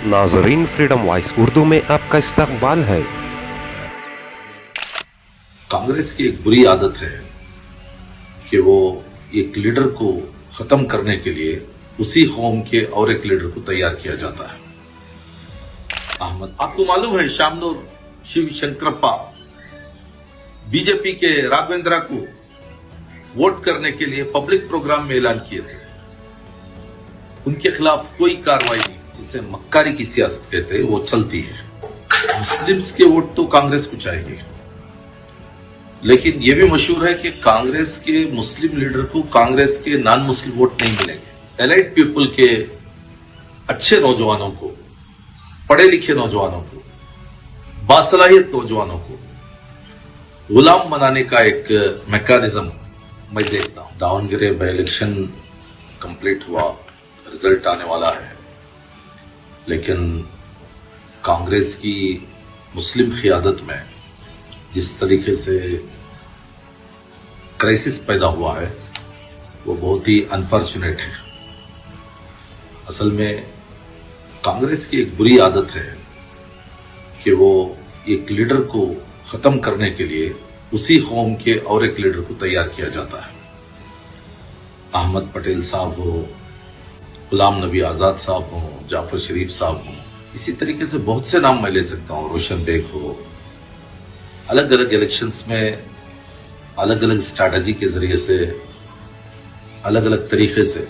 नाजरीन, freedom voice Urdu में आपका इस्तकबाल है। कांग्रेस की एक बुरी आदत है कि वो एक लीडर को खत्म करने के लिए उसी कौम के और एक लीडर को तैयार किया जाता है। अहमद, आपको मालूम है शामनूर शिव शंकरप्पा बीजेपी के राघवेंद्रा को वोट करने के लिए पब्लिक प्रोग्राम में ऐलान किए थे। उनके खिलाफ कोई कार्रवाई नहीं, जिसे मक्कारी की सियासत कहते हैं, वो चलती है। मुस्लिम्स के वोट तो कांग्रेस को चाहिए, लेकिन यह भी मशहूर है कि कांग्रेस के मुस्लिम लीडर को कांग्रेस के नॉन मुस्लिम वोट नहीं मिलेंगे। एलाइट पीपल के अच्छे नौजवानों को, पढ़े लिखे नौजवानों को, बासलाहियत नौजवानों को गुलाम बनाने का एक मैकेनिज्म मैं देखता हूं। दावनगिरी बाई इलेक्शन कंप्लीट हुआ, रिजल्ट आने वाला है, लेकिन कांग्रेस की मुस्लिम क़ियादत में जिस तरीके से क्राइसिस पैदा हुआ है वो बहुत ही अनफॉर्चुनेट है। असल में कांग्रेस की एक बुरी आदत है कि वो एक लीडर को खत्म करने के लिए उसी कौम के और एक लीडर को तैयार किया जाता है। अहमद पटेल साहब हो, गुलाम नबी आजाद साहब हो, जाफर शरीफ साहब हो, इसी तरीके से बहुत से नाम मैं ले सकता हूं, रोशन बेग हो। अलग अलग इलेक्शंस में अलग अलग स्ट्रैटेजी के जरिए से, अलग अलग तरीके से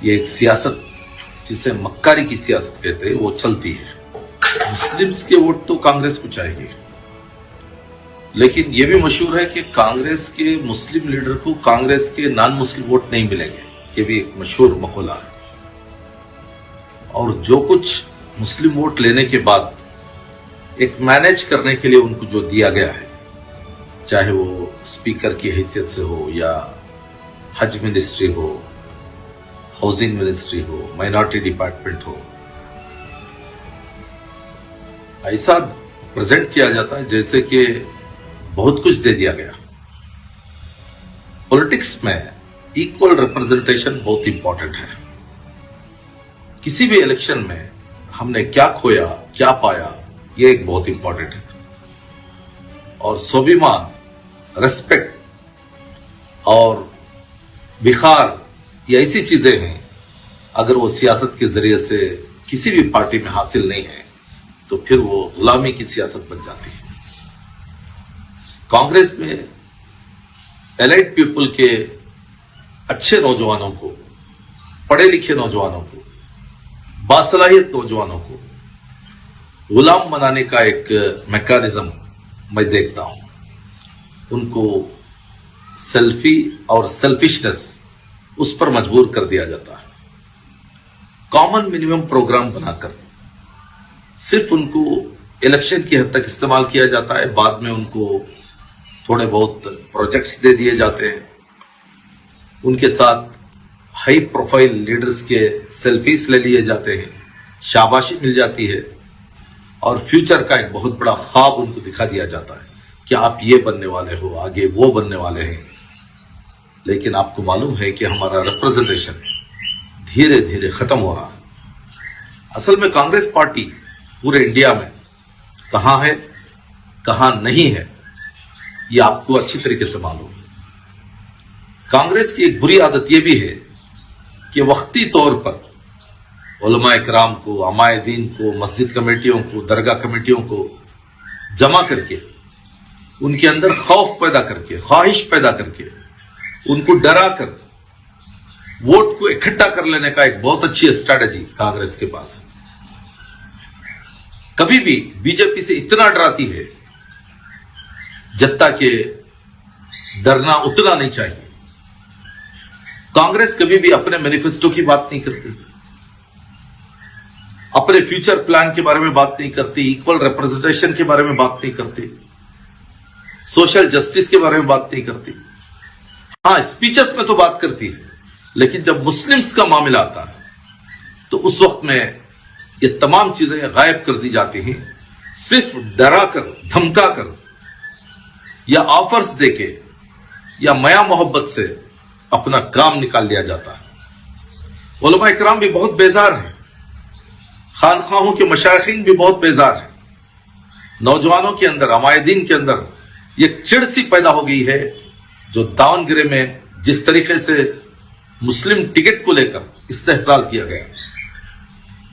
ये एक सियासत जिसे मक्कारी की सियासत कहते हैं वो चलती है। मुस्लिम्स के वोट तो कांग्रेस को चाहिए, लेकिन यह भी मशहूर है कि कांग्रेस के मुस्लिम लीडर को कांग्रेस के नॉन मुस्लिम वोट नहीं मिलेंगे। ये भी एक मशहूर मकौला है। और जो कुछ मुस्लिम वोट लेने के बाद एक मैनेज करने के लिए उनको जो दिया गया है, चाहे वो स्पीकर की हैसियत से हो या हज मिनिस्ट्री हो, हाउसिंग मिनिस्ट्री हो, माइनॉरिटी डिपार्टमेंट हो, ऐसा प्रेजेंट किया जाता है जैसे कि बहुत कुछ दे दिया गया। पॉलिटिक्स में इक्वल रिप्रेजेंटेशन बहुत इंपॉर्टेंट है। किसी भी इलेक्शन में हमने क्या खोया, क्या पाया, यह एक बहुत इंपॉर्टेंट है। और स्वाभिमान, रेस्पेक्ट और विखार, ये ऐसी चीजें हैं, अगर वो सियासत के जरिए से किसी भी पार्टी में हासिल नहीं है तो फिर वो गुलामी की सियासत बन जाती है। कांग्रेस में एलाइट पीपल के अच्छे नौजवानों को, पढ़े लिखे नौजवानों को, बासलाहियत नौजवानों को गुलाम बनाने का एक मैकेनिज्म मैं देखता हूं। उनको सेल्फी और सेल्फिशनेस उस पर मजबूर कर दिया जाता है। कॉमन मिनिमम प्रोग्राम बनाकर सिर्फ उनको इलेक्शन की हद तक इस्तेमाल किया जाता है। बाद में उनको थोड़े बहुत प्रोजेक्ट्स दे दिए जाते हैं। उनके साथ हाई प्रोफाइल लीडर्स के सेल्फीज ले लिए जाते हैं, शाबाशी मिल जाती है और फ्यूचर का एक बहुत बड़ा ख्वाब उनको दिखा दिया जाता है कि आप ये बनने वाले हो, आगे वो बनने वाले हैं। लेकिन आपको मालूम है कि हमारा रिप्रेजेंटेशन धीरे धीरे खत्म हो रहा है। असल में कांग्रेस पार्टी पूरे इंडिया में कहां है, कहां नहीं है, यह आपको अच्छी तरीके से मालूम है। कांग्रेस की एक बुरी आदत यह भी है कि वक्ती तौर पर उलमा इकराम को, अमाए दीन को, मस्जिद कमेटियों को, दरगाह कमेटियों को जमा करके उनके अंदर खौफ पैदा करके, ख्वाहिश पैदा करके, उनको डरा कर वोट को इकट्ठा कर लेने का एक बहुत अच्छी स्ट्रैटेजी कांग्रेस के पास है। कभी भी बीजेपी से इतना डराती है जत्ता के डरना उतना नहीं चाहिए। कांग्रेस कभी भी अपने मैनिफेस्टो की बात नहीं करती, अपने फ्यूचर प्लान के बारे में बात नहीं करती, इक्वल रिप्रेजेंटेशन के बारे में बात नहीं करती, सोशल जस्टिस के बारे में बात नहीं करती। हां, स्पीचेस में तो बात करती है, लेकिन जब मुस्लिम्स का मामला आता है तो उस वक्त में ये तमाम चीजें गायब कर दी जाती हैं। सिर्फ डरा कर, धमका कर या ऑफर्स देके या माया मोहब्बत से अपना काम निकाल लिया जाता है। उलमा इकराम भी बहुत बेजार हैं। खानख्वाहों के मशाइखीन भी बहुत बेजार हैं। नौजवानों के अंदर, अमायदीन के अंदर ये चिड़ सी पैदा हो गई है, जो दावनगिरे में जिस तरीके से मुस्लिम टिकट को लेकर इस्तेहसाल किया गया,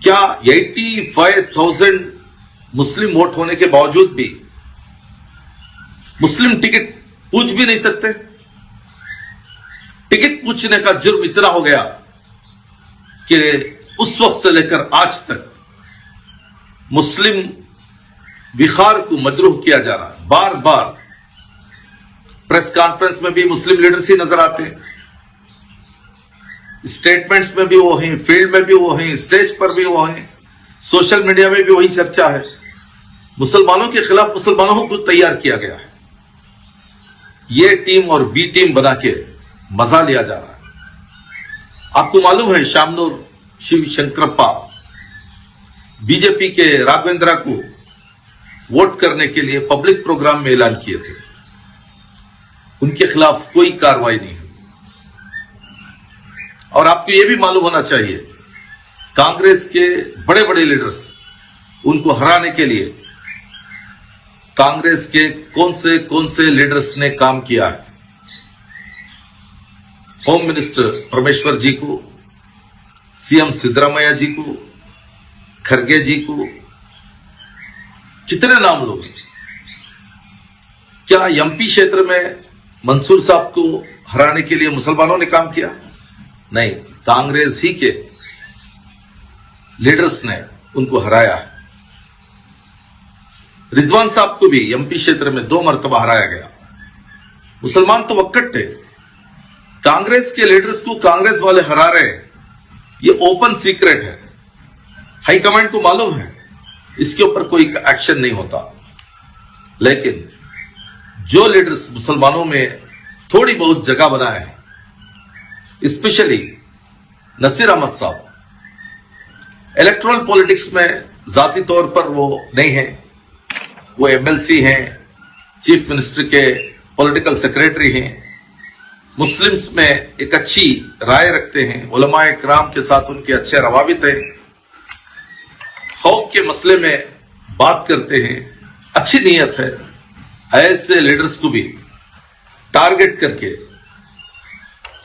क्या 85,000 मुस्लिम वोट होने के बावजूद भी मुस्लिम टिकट पूछ भी नहीं सकते? टिकट पूछने का जुर्म इतना हो गया कि उस वक्त से लेकर आज तक मुस्लिम विखार को मजरूह किया जा रहा है। बार बार प्रेस कॉन्फ्रेंस में भी मुस्लिम लीडर्स ही नजर आते हैं, स्टेटमेंट्स में भी वो हैं, फील्ड में भी वो हैं, स्टेज पर भी वो हैं, सोशल मीडिया में भी वही चर्चा है। मुसलमानों के खिलाफ मुसलमानों को तैयार किया गया है। ये टीम और बी टीम बना के मजा लिया जा रहा है। आपको मालूम है, शामनूर शिव शंकरप्पा बीजेपी के राघवेंद्रा को वोट करने के लिए पब्लिक प्रोग्राम में ऐलान किए थे, उनके खिलाफ कोई कार्रवाई नहीं हुई। और आपको यह भी मालूम होना चाहिए, कांग्रेस के बड़े बड़े लीडर्स, उनको हराने के लिए कांग्रेस के कौन से लीडर्स ने काम किया है। होम मिनिस्टर परमेश्वर जी को, सीएम सिद्धरामैया जी को, खरगे जी को, कितने नाम लोग हैं। क्या एमपी क्षेत्र में मंसूर साहब को हराने के लिए मुसलमानों ने काम किया? नहीं, कांग्रेस ही के लीडर्स ने उनको हराया है। रिजवान साहब को भी एमपी क्षेत्र में 2 मरतबा हराया गया। मुसलमान तो वक्कट थे, कांग्रेस के लीडर्स को कांग्रेस वाले हरा रहे, ये ओपन सीक्रेट है, हाईकमांड को मालूम है, इसके ऊपर कोई एक्शन नहीं होता। लेकिन जो लीडर्स मुसलमानों में थोड़ी बहुत जगह बनाए हैं, स्पेशली नसीर अहमद साहब, इलेक्टोरल पॉलिटिक्स में जाती तौर पर वो नहीं है, वो एमएलसी हैं, चीफ मिनिस्टर के पॉलिटिकल सेक्रेटरी हैं, मुस्लिम्स में एक अच्छी राय रखते हैं, उलमाए किराम के साथ उनके अच्छे रवाबित हैं, खौफ के मसले में बात करते हैं, अच्छी नीयत है। ऐसे लीडर्स को भी टारगेट करके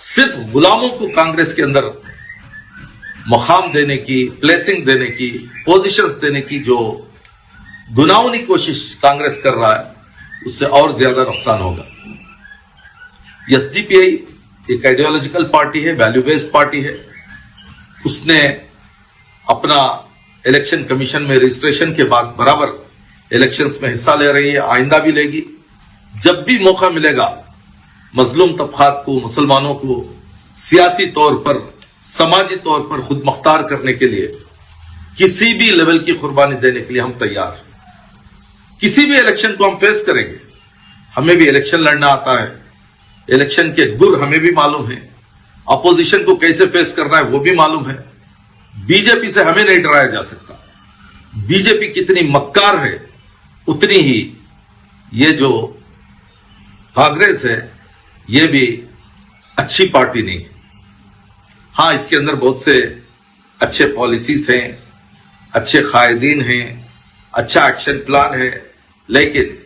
सिर्फ गुलामों को कांग्रेस के अंदर मुकाम देने की, प्लेसिंग देने की, पोजीशंस देने की जो गुनाहोनी कोशिश कांग्रेस कर रहा है, उससे और ज्यादा नुकसान होगा। एसडीपीआई एक आइडियोलॉजिकल पार्टी है, वैल्यू बेस्ड पार्टी है। उसने अपना इलेक्शन कमीशन में रजिस्ट्रेशन के बाद बराबर इलेक्शंस में हिस्सा ले रही है, आइंदा भी लेगी। जब भी मौका मिलेगा मजलूम तबकात को, मुसलमानों को सियासी तौर पर, समाजी तौर पर खुद मुख्तार करने के लिए किसी भी लेवल की कुर्बानी देने के लिए हम तैयार हैं। किसी भी इलेक्शन को हम फेस करेंगे। हमें भी इलेक्शन लड़ना आता है, इलेक्शन के गुर हमें भी मालूम है, अपोजिशन को कैसे फेस करना है वो भी मालूम है। बीजेपी से हमें नहीं डराया जा सकता। बीजेपी कितनी मक्कार है, उतनी ही ये जो कांग्रेस है, ये भी अच्छी पार्टी नहीं है। हां, इसके अंदर बहुत से अच्छे पॉलिसीज हैं, अच्छे कायदीन हैं, अच्छा एक्शन प्लान है, लेकिन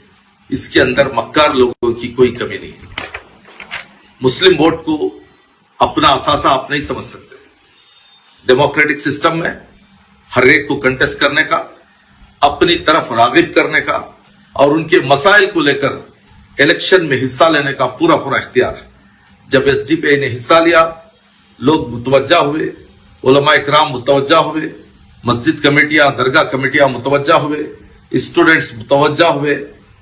इसके अंदर मक्कार लोगों की कोई कमी नहीं है। मुस्लिम वोट को अपना असासा आप नहीं समझ सकते। डेमोक्रेटिक सिस्टम में हर एक को कंटेस्ट करने का, अपनी तरफ रागिब करने का और उनके मसाइल को लेकर इलेक्शन में हिस्सा लेने का पूरा पूरा इख्तियार है। जब एसडीपीआई ने हिस्सा लिया, लोग मुतवज्जा हुए, उलमा इकराम मुतवज्जा हुए, मस्जिद कमेटियां, दरगाह कमेटियां मुतवज्जा हुए, स्टूडेंट्स मुतवज्जा हुए,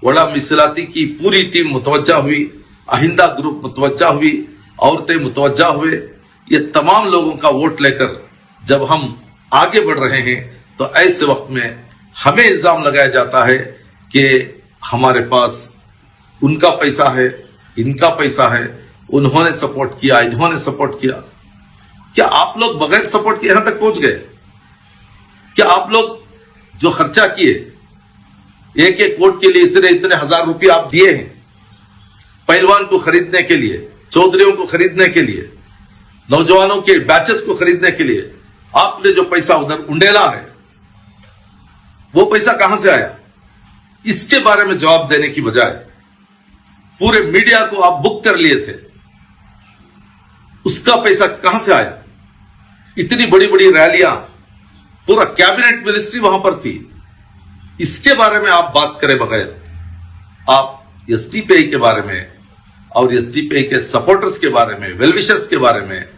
वड़ा मिसलाती की पूरी टीम मुतवज्जा हुई, अहिंदा ग्रुप मुतवज्जा हुई, औरतें मुतवज्जा हुए। ये तमाम लोगों का वोट लेकर जब हम आगे बढ़ रहे हैं, तो ऐसे वक्त में हमें इल्जाम लगाया जाता है कि हमारे पास उनका पैसा है, इनका पैसा है, उन्होंने सपोर्ट किया, इन्होंने सपोर्ट किया। क्या आप लोग बगैर सपोर्ट के यहां तक पहुंच गए? क्या आप लोग जो खर्चा किए, एक एक वोट के लिए इतने इतने हजार रुपये आप दिए हैं, पहलवान को खरीदने के लिए, चौधरियों को खरीदने के लिए, नौजवानों के बैचेस को खरीदने के लिए, आपने जो पैसा उधर उंडेला है, वो पैसा कहां से आया, इसके बारे में जवाब देने की बजाय पूरे मीडिया को आप बुक कर लिए थे, उसका पैसा कहां से आया। इतनी बड़ी बड़ी रैलियां, पूरा कैबिनेट मिनिस्ट्री वहां पर थी, इसके बारे में आप बात करे बगैर आप एसडीपीआई के बारे में और एसडीपीआई के सपोर्टर्स के बारे में, वेलविशर्स के बारे में,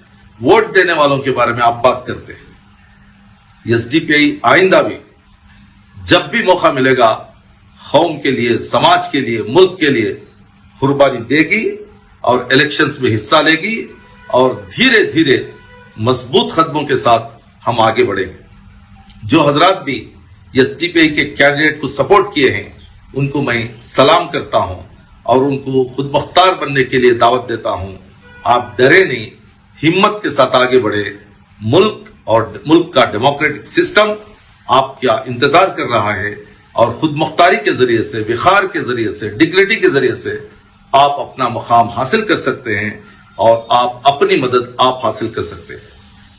वोट देने वालों के बारे में आप बात करते हैं। एसडीपीआई आइंदा भी जब भी मौका मिलेगा कौम के लिए, समाज के लिए, मुल्क के लिए कुर्बानी देगी और इलेक्शंस में हिस्सा लेगी और धीरे धीरे मजबूत कदमों के साथ हम आगे बढ़ेंगे। जो हजरात भी एसडीपीआई के कैंडिडेट को सपोर्ट किए हैं उनको मैं सलाम करता हूं और उनको खुद मुख्तार बनने के लिए दावत देता हूं। आप डरे नहीं, हिम्मत के साथ आगे बढ़े। मुल्क का डेमोक्रेटिक सिस्टम आपका इंतजार कर रहा है और खुद मुख्तारी के जरिए से, विखार के जरिए से, डिग्निटी के जरिए से आप अपना मुकाम हासिल कर सकते हैं और आप अपनी मदद आप हासिल कर सकते हैं।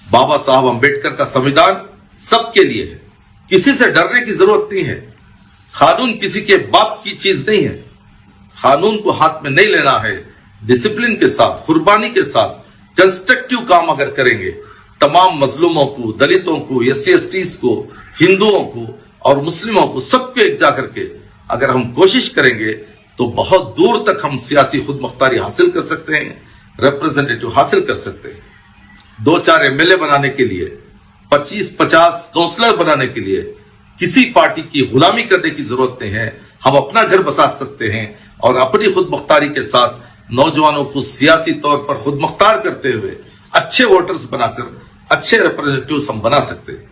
बाबा साहब अंबेडकर का संविधान सबके लिए है, किसी से डरने की जरूरत नहीं है। कानून किसी के बाप की चीज नहीं है, कानून को हाथ में नहीं लेना है। डिसिप्लिन के साथ, कुर्बानी के साथ कंस्ट्रक्टिव काम अगर करेंगे, तमाम मजलूमों को, दलितों को, SC/STs को, हिंदुओं को और मुस्लिमों को सबको एक जा करके अगर हम कोशिश करेंगे तो बहुत दूर तक हम सियासी खुद मुख्तारी हासिल कर सकते हैं, रिप्रेजेंटेटिव हासिल कर सकते हैं। 2-4 MLA बनाने के लिए, 25-50 काउंसलर बनाने के लिए किसी पार्टी की गुलामी करने की जरूरत नहीं है। हम अपना घर बसा सकते हैं और अपनी खुद मुख्तारी के साथ नौजवानों को सियासी तौर पर खुद मुख्तार करते हुए अच्छे वोटर्स बनाकर अच्छे रिप्रेजेंटेटिव्स हम बना सकते हैं।